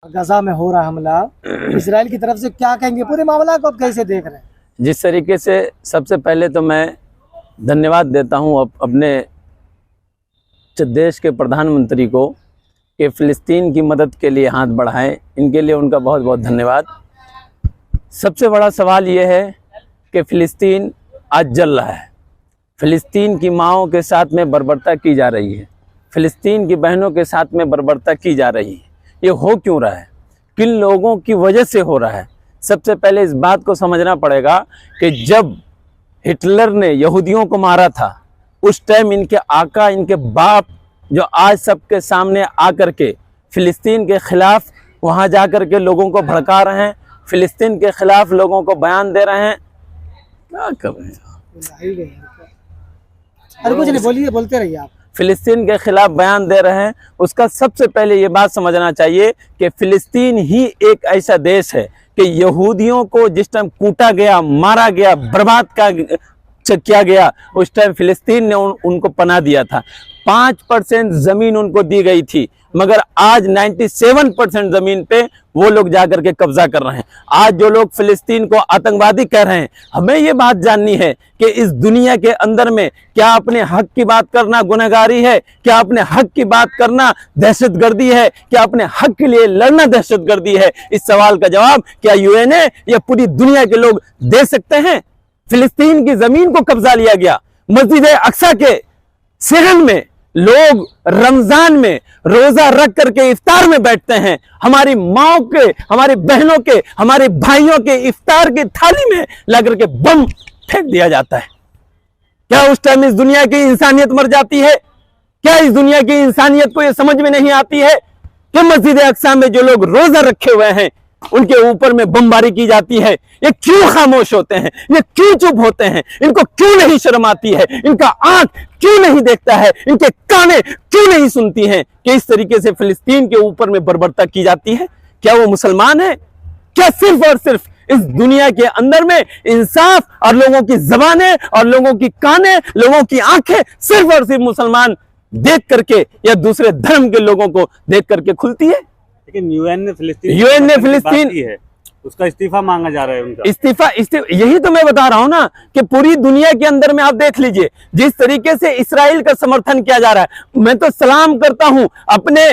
गजा में हो रहा हमला इजराइल की तरफ से, क्या कहेंगे पूरे मामला को आप कैसे देख रहे हैं? जिस तरीके से, सबसे पहले तो मैं धन्यवाद देता हूं अपने देश के प्रधानमंत्री को कि फ़िलिस्तीन की मदद के लिए हाथ बढ़ाएं। इनके लिए उनका बहुत बहुत धन्यवाद। सबसे बड़ा सवाल ये है कि फ़िलिस्तीन आज जल रहा है। फ़िलिस्तीन की माँओं के साथ में बर्बरता की जा रही है, फ़िलिस्तीन की बहनों के साथ में बर्बरता की जा रही है। ये हो क्यों रहा है? किन लोगों की वजह से हो रहा है? सबसे पहले इस बात को समझना पड़ेगा कि जब हिटलर ने यहूदियों को मारा था, उस टाइम इनके आका, इनके बाप, जो आज सबके सामने आकर के फ़िलिस्तीन के ख़िलाफ़ वहाँ जा कर के लोगों को भड़का रहे हैं, फ़िलिस्तीन के ख़िलाफ़ लोगों को बयान दे रहे हैं। क्या कर रहे हैं? अरे कुछ नहीं, बोलिए, बोलते रहिए आप। फ़िलिस्तीन के ख़िलाफ़ बयान दे रहे हैं। उसका सबसे पहले ये बात समझना चाहिए कि फ़िलिस्तीन ही एक ऐसा देश है कि यहूदियों को जिस टाइम कूटा गया, मारा गया, बर्बाद किया गया, उस टाइम फ़िलिस्तीन ने उनको पनाह दिया था। 5% ज़मीन उनको दी गई थी, मगर आज 97% ज़मीन पे वो लोग जाकर के कब्जा कर रहे हैं। आज जो लोग फ़िलिस्तीन को आतंकवादी कह रहे हैं, हमें ये बात जाननी है कि इस दुनिया के अंदर में क्या अपने हक की बात करना गुनहगारी है? क्या अपने हक की बात करना दहशतगर्दी है? क्या अपने हक के लिए लड़ना दहशतगर्दी है? इस सवाल का जवाब क्या यूएनए या पूरी दुनिया के लोग दे सकते हैं? फ़िलिस्तीन की ज़मीन को कब्जा लिया गया। मस्जिद अक्सा के सहन में लोग रमजान में रोजा रख करके इफ्तार में बैठते हैं। हमारी माओ के, हमारी बहनों के, हमारे भाइयों के इफ्तार की थाली में लग करके बम फेंक दिया जाता है। क्या उस टाइम इस दुनिया की इंसानियत मर जाती है? क्या इस दुनिया की इंसानियत को यह समझ में नहीं आती है कि मस्जिद अक्सा में जो लोग रोजा रखे हुए हैं उनके ऊपर में बमबारी की जाती है? ये क्यों खामोश होते हैं? ये क्यों चुप होते हैं? इनको क्यों नहीं शर्म आती है? इनका आंख क्यों नहीं देखता है? इनके काने क्यों नहीं सुनती हैं कि इस तरीके से फ़िलिस्तीन के ऊपर में बर्बरता की जाती है? क्या वो मुसलमान है? क्या सिर्फ और सिर्फ इस दुनिया के अंदर में इंसाफ और लोगों की ज़बानें और लोगों की कानें, लोगों की आंखें सिर्फ और सिर्फ मुसलमान देख करके या दूसरे धर्म के लोगों को देख करके खुलती है? लेकिन यूएन ने फ़िलिस्तीन है, उसका इस्तीफा मांगा जा रहा है। उनका इस्तीफा यही तो मैं बता रहा हूं ना कि पूरी दुनिया के अंदर में आप देख लीजिए जिस तरीके से इस्राइल का समर्थन किया जा रहा है। मैं तो सलाम करता हूं अपने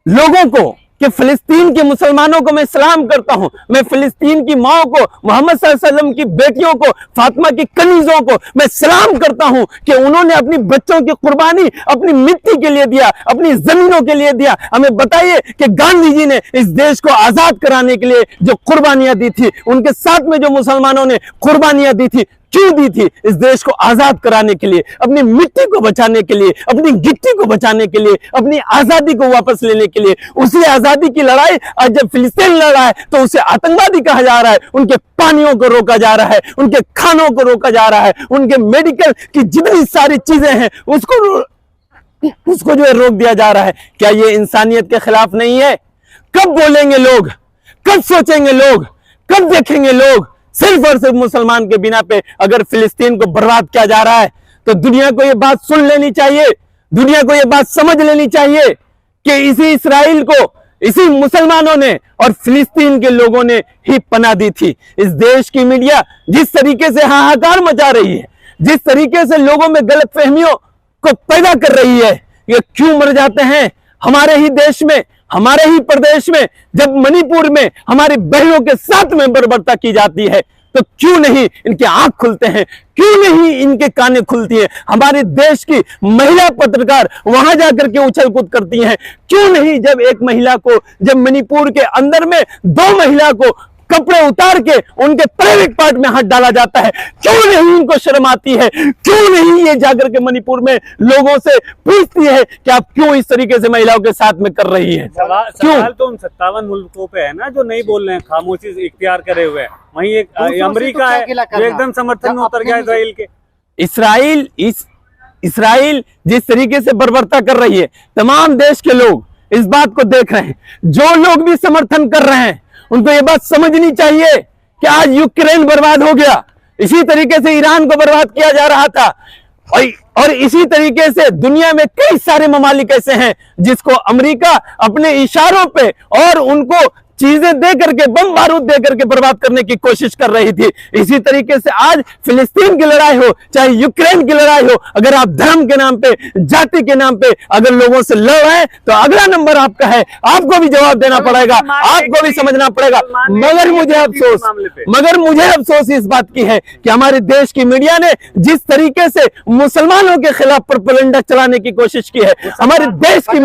लोगों को कि फ़िलिस्तीन के मुसलमानों को मैं सलाम करता हूं। मैं फ़िलिस्तीन की माओ को, मोहम्मद सल्लल्लाहु अलैहि वसल्लम की बेटियों को, फातिमा की कनीजों को मैं सलाम करता हूं कि उन्होंने अपनी बच्चों की कुर्बानी अपनी मिट्टी के लिए दिया, अपनी जमीनों के लिए दिया। हमें बताइए कि गांधी जी ने इस देश को आजाद कराने के लिए जो कुर्बानियां दी थी, उनके साथ में जो मुसलमानों ने कुर्बानियां दी थी, क्यों दी थी? इस देश को आजाद कराने के लिए, अपनी मिट्टी को बचाने के लिए, अपनी गिट्टी को बचाने के लिए, अपनी आजादी को वापस लेने के लिए। उसी आजादी की लड़ाई आज जब फ़िलिस्तीन लड़ रहा है तो उसे आतंकवादी कहा जा रहा है। उनके पानियों को रोका जा रहा है, उनके खानों को रोका जा रहा है, उनके मेडिकल की जितनी सारी चीजें हैं उसको जो है रोक दिया जा रहा है। क्या ये इंसानियत के खिलाफ नहीं है? कब बोलेंगे लोग? कब सोचेंगे लोग? कब देखेंगे लोग? सिर्फ और सिर्फ मुसलमान के बिना पे अगर फ़िलिस्तीन को बर्बाद किया जा रहा है तो दुनिया को यह बात सुन लेनी चाहिए, दुनिया को यह बात समझ लेनी चाहिए कि इसी इस्राइल को, इसी मुसलमानों ने और फ़िलिस्तीन के लोगों ने ही पनाह दी थी। इस देश की मीडिया जिस तरीके से हाहाकार मचा रही है, जिस तरीके से लोगों में गलतफहमियों को पैदा कर रही है, ये क्यों मर जाते हैं हमारे ही देश में, हमारे ही प्रदेश में? जब मणिपुर में हमारी बहनों के साथ में बर्बरता की जाती है तो क्यों नहीं इनके आंख खुलते हैं? क्यों नहीं इनके कानें खुलती हैं? हमारे देश की महिला पत्रकार वहां जाकर के उछल कूद करती हैं। क्यों नहीं जब एक महिला को, जब मणिपुर के अंदर में 2 महिला को कपड़े उतार के उनके प्राइवेट पार्ट में हाथ डाला जाता है, क्यों नहीं इनको शर्म आती है? क्यों नहीं ये जाकर के मणिपुर में लोगों से पूछती है कि आप क्यों इस तरीके से महिलाओं के साथ में कर रही है? सवाल तो उन 57 मुल्कों पे है ना जो नहीं बोल रहे हैं, खामोशी इख्तियार करे हुए हैं। वहीं एक अमेरिका है जो एकदम समर्थन में उतर गया इस्राइल के। इस्राइल जिस तरीके से बर्बरता कर रही है, तमाम देश के लोग इस बात को देख रहे हैं। जो लोग भी समर्थन कर रहे हैं उनको ये बात समझनी चाहिए कि आज यूक्रेन बर्बाद हो गया, इसी तरीके से ईरान को बर्बाद किया जा रहा था। और इसी तरीके से दुनिया में कई सारे ममालिक ऐसे हैं जिसको अमेरिका अपने इशारों पे और उनको चीजें दे करके, बम बारूद दे करके बर्बाद करने की कोशिश कर रही थी। इसी तरीके से आज फिलिस्तीन की लड़ाई हो, चाहे यूक्रेन की लड़ाई हो, अगर आप धर्म के नाम पे, जाति के नाम पे अगर लोगों से लड़ रहे हैं तो अगला नंबर आपका है, आपको भी जवाब देना पड़ेगा, आपको भी समझना पड़ेगा। मगर मुझे अफसोस इस बात की है कि हमारे देश की मीडिया ने जिस तरीके से मुसलमानों के खिलाफ प्रोपेगेंडा चलाने की कोशिश की है, हमारे देश की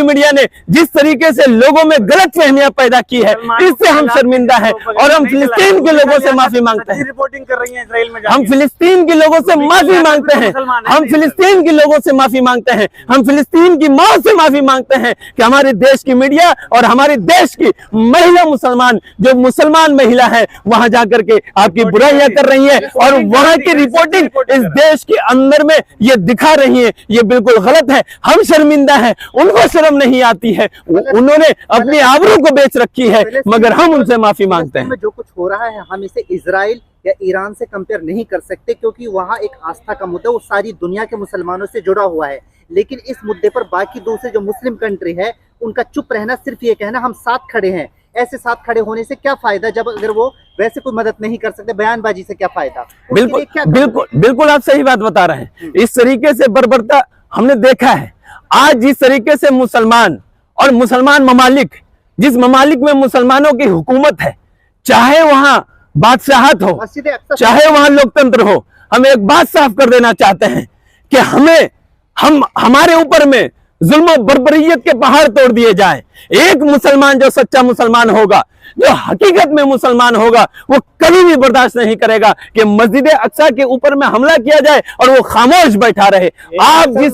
मीडिया ने जिस तरीके से लोगों में गलतफहमियां पैदा की है, इससे हम शर्मिंदा हैं और हम फिलिस्तीन के लोगों से माफी मांगते हैं। रिपोर्टिंग कर रही है इजराइल में, हम फिलिस्तीन के लोगों से माफी मांगते हैं, हम फिलिस्तीन के लोगों से माफी मांगते हैं, हम फिलिस्तीन की मां से माफी मांगते हैं कि हमारे देश की मीडिया और हमारे देश की महिला मुसलमान, जो मुसलमान महिला है, वहां जाकर के आपकी बुराइयां कर रही है और वहां की रिपोर्टिंग इस देश के अंदर में ये दिखा रही है, ये बिल्कुल गलत है। हम शर्मिंदा हैं, उनको शर्म नहीं आती है, उन्होंने अपनी आबरू को बेच रखी है, मगर हम उनसे माफी मांगते हैं। जो कुछ हो रहा है हम इसे इजराइल या ईरान से कंपेयर नहीं कर सकते, क्योंकि वहाँ एक आस्था का मुद्दा वो सारी दुनिया के मुसलमानों से जुड़ा हुआ है। लेकिन इस मुद्दे पर बाकी दूसरे जो मुस्लिम कंट्री है उनका चुप रहना, सिर्फ ये कहना हम साथ खड़े हैं। ऐसे साथ खड़े होने से क्या फायदा जब अगर वो वैसे कोई मदद नहीं कर सकते, बयानबाजी से क्या फायदा? बिल्कुल आप सही बात बता रहे हैं। इस तरीके से बर्बरता हमने देखा है। आज जिस तरीके से मुसलमान और मुसलमान ममालिक, जिस ममालिक में मुसलमानों की हुकूमत है, चाहे वहां बादशाहत हो, चाहे वहां लोकतंत्र हो, हम एक बात साफ कर देना चाहते हैं कि हमारे ऊपर में जुल्म बर्बरियत के पहाड़ तोड़ दिए जाए। एक मुसलमान जो सच्चा मुसलमान होगा, जो हकीकत में मुसलमान होगा, वो कभी भी बर्दाश्त नहीं करेगा कि मस्जिद अक्सा के ऊपर में हमला किया जाए और वो खामोश बैठा रहे। आप जिस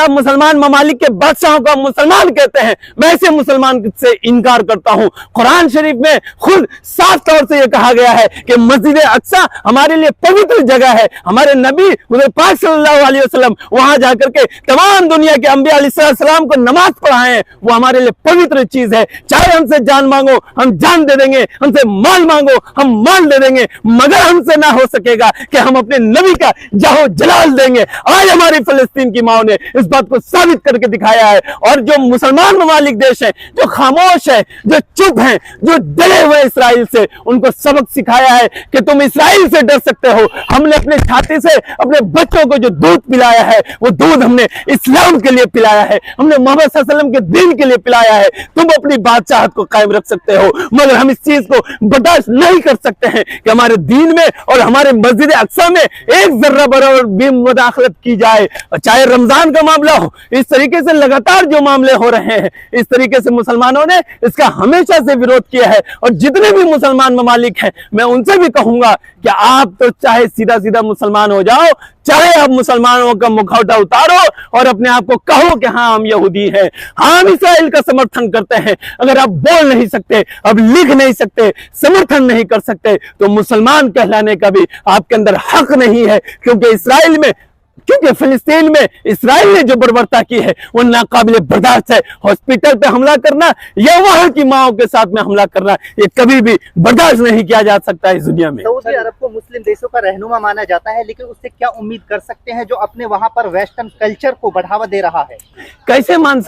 मुसलमान ममालिक के बादशाहों का मुसलमान कहते हैं, मैं ऐसे मुसलमान से इनकार करता हूं। कुरान शरीफ में खुद साफ तौर से यह कहा गया है कि मस्जिद अक्सा हमारे लिए पवित्र जगह है। हमारे नबी पाक सल्लल्लाहु अलैहि वसल्लम वहां जाकर के तमाम दुनिया के अंबिया अलैहिस्सलाम को नमाज पढ़ाए हैं। वो हमारे लिए पवित्र चीज है। चाहे हमसे जान मांगो हम जान दे देंगे, हमसे माल मांगो हम माल दे देंगे, मगर हमसे ना हो सकेगा कि हम अपने नबी का जाहो जलाल देंगे। आज हमारी फिलिस्तीन की माओ ने इस बात को साबित करके दिखाया है। और जो मुसलमान ममालिक देश हैं, जो खामोश है, जो चुप हैं, जो डरे हुए इस्राइल से, उनको सबक सिखाया है कि तुम इस्राइल से डर सकते हो। हमने अपने छाती से अपने बच्चों को जो दूध पिलाया है, वो दूध हमने इस्लाम के लिए पिलाया है, हमने मोहम्मद सल्लल्लाहु अलैहि वसल्लम के दीन के लिए पिलाया है। तुम अपनी बादशाहत को कायम रख सकते हो, मगर हम इस चीज को बर्दाश्त नहीं कर सकते हैं कि हमारे दीन में और हमारे मस्जिद अक्सा में एक जर्रा बराबर भी मुदाखलत की जाए। चाहे रमजान का मामला हो, इस तरीके से लगातार जो मामले हो रहे हैं, इस तरीके से मुसलमानों ने इसका हमेशा से विरोध किया है। और जितने भी मुसलमान ममालिक हैं, मैं उनसे भी कहूंगा कि आप तो चाहे सीधा सीधा मुसलमान हो जाओ, चाहे आप मुसलमानों का मुखौटा उतारो और अपने आप को कहो कि हाँ हम यहूदी हैं, हम इस्राइल का समर्थन करते हैं। अगर आप बोल नहीं सकते, अब लिख नहीं सकते, समर्थन नहीं कर सकते, तो मुसलमान कहलाने का भी आपके अंदर हक नहीं है। क्योंकि फिलिस्तीन में इस्राइल ने जो बर्बरता की है वो नाकाबिले बर्दाश्त है। हॉस्पिटल पे हमला करना या वहां की माओ के साथ में हमला करना, ये कभी भी बर्दाश्त नहीं किया जा सकता इस दुनिया में। सऊदी अरब को मुस्लिम देशों का रहनुमा माना जाता है, लेकिन उससे क्या उम्मीद कर सकते हैं जो अपने वहां पर वेस्टर्न कल्चर को बढ़ावा दे रहा है? कैसे मान